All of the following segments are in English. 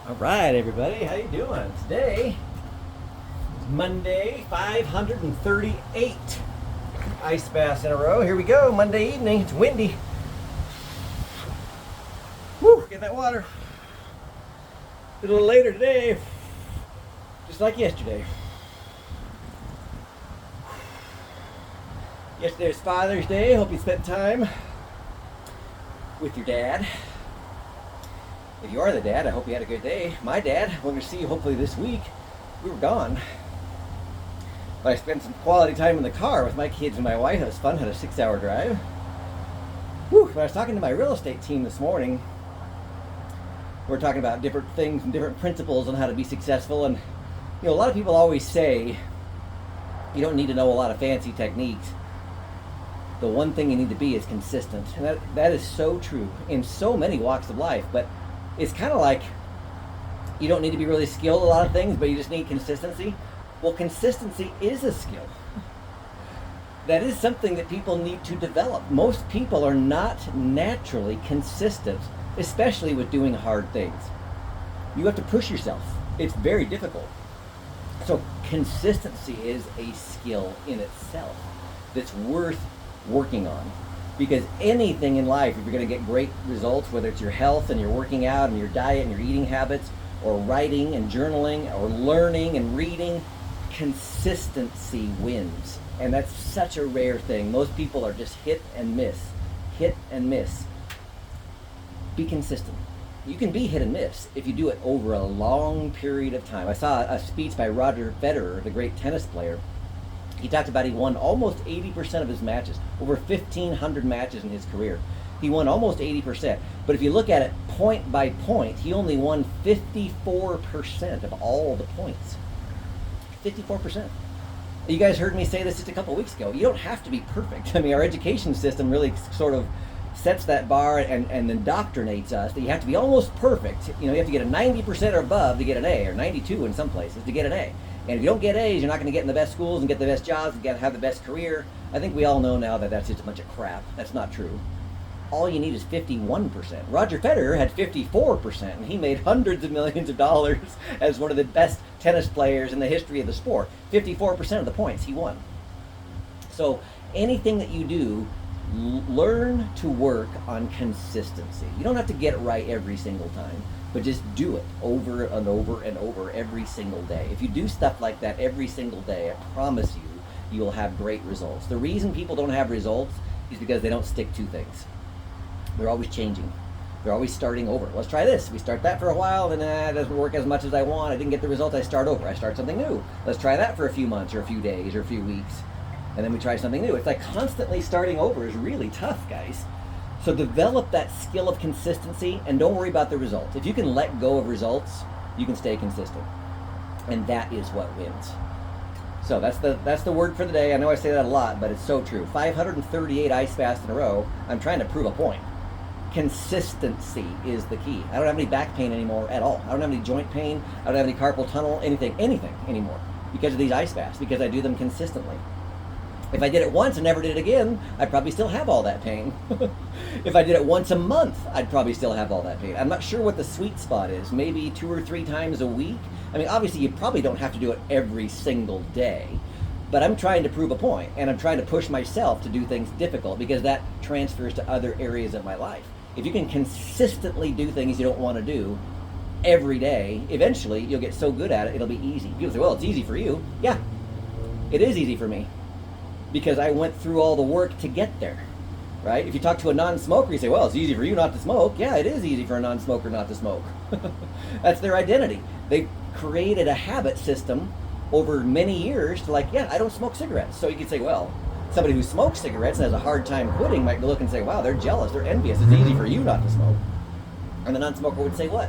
All right, everybody, how you doing? Today is Monday, 538 ice baths in a row. Here we go, Monday evening. It's windy. Woo, get that water. A little later today, just like yesterday. Yesterday was Father's Day. Hope you spent time with your dad. If you are the dad, I hope you had a good day. My dad, we're going to see you hopefully this week. We were gone. But I spent some quality time in the car with my kids and my wife. It was fun. Had a 6-hour drive. Whew. When I was talking to my real estate team this morning, we were talking about different things and different principles on how to be successful. And, you know, a lot of people always say you don't need to know a lot of fancy techniques. The one thing you need to be is consistent. And that is so true in so many walks of life. But it's kind of like you don't need to be really skilled at a lot of things, but you just need consistency. Well, consistency is a skill. That is something that people need to develop. Most people are not naturally consistent, especially with doing hard things. You have to push yourself. It's very difficult. So consistency is a skill in itself that's worth working on. Because anything in life, if you're going to get great results, whether it's your health and your working out and your diet and your eating habits, or writing and journaling, or learning and reading, consistency wins. And that's such a rare thing. Most people are just hit and miss. Hit and miss. Be consistent. You can be hit and miss if you do it over a long period of time. I saw a speech by Roger Federer, the great tennis player. He talked about he won almost 80% of his matches, over 1,500 matches in his career. He won almost 80%. But if you look at it point by point, he only won 54% of all the points. 54%. You guys heard me say this just a couple weeks ago. You don't have to be perfect. I mean, our education system really sort of sets that bar and indoctrinates us that you have to be almost perfect. You know, you have to get a 90% or above to get an A, or 92 in some places to get an A. And if you don't get A's, you're not going to get in the best schools and get the best jobs and have the best career. I think we all know now that that's just a bunch of crap. That's not true. All you need is 51%. Roger Federer had 54%, and he made hundreds of millions of dollars as one of the best tennis players in the history of the sport. 54% of the points he won. So anything that you do, learn to work on consistency. You don't have to get it right every single time, but just do it over and over and over every single day. If you do stuff like that every single day, I promise you, you will have great results. The reason people don't have results is because they don't stick to things. They're always changing. They're always starting over. Let's try this. We start that for a while, then it doesn't work as much as I want. I didn't get the result. I start over. I start something new. Let's try that for a few months or a few days or a few weeks. And then we try something new. It's like constantly starting over is really tough, guys. So develop that skill of consistency and don't worry about the results. If you can let go of results, you can stay consistent. And that is what wins. So that's the word for the day. I know I say that a lot, but it's so true. 538 ice baths in a row. I'm trying to prove a point. Consistency is the key. I don't have any back pain anymore at all. I don't have any joint pain. I don't have any carpal tunnel, anything anymore because of these ice baths, because I do them consistently. If I did it once and never did it again, I'd probably still have all that pain. If I did it once a month, I'd probably still have all that pain. I'm not sure what the sweet spot is. Maybe 2 or 3 times a week. I mean, obviously, you probably don't have to do it every single day. But I'm trying to prove a point, and I'm trying to push myself to do things difficult because that transfers to other areas of my life. If you can consistently do things you don't want to do every day, eventually you'll get so good at it, it'll be easy. People say, well, it's easy for you. Yeah, it is easy for me, because I went through all the work to get there, right? If you talk to a non-smoker, you say, well, it's easy for you not to smoke. Yeah, it is easy for a non-smoker not to smoke. That's their identity. They created a habit system over many years to yeah, I don't smoke cigarettes. So you could say, well, somebody who smokes cigarettes and has a hard time quitting might look and say, wow, they're jealous, they're envious. It's easy for you not to smoke. And the non-smoker would say what?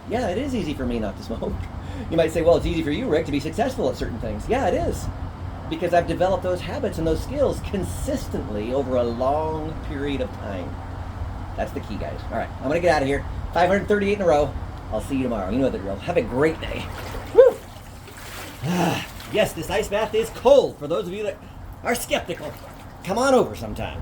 Yeah, it is easy for me not to smoke. You might say, well, it's easy for you, Rick, to be successful at certain things. Yeah, it is. Because I've developed those habits and those skills consistently over a long period of time. That's the key, guys. All right, I'm going to get out of here. 538 in a row. I'll see you tomorrow. You know the drill. Have a great day. Woo! Yes, this ice bath is cold. For those of you that are skeptical, come on over sometime.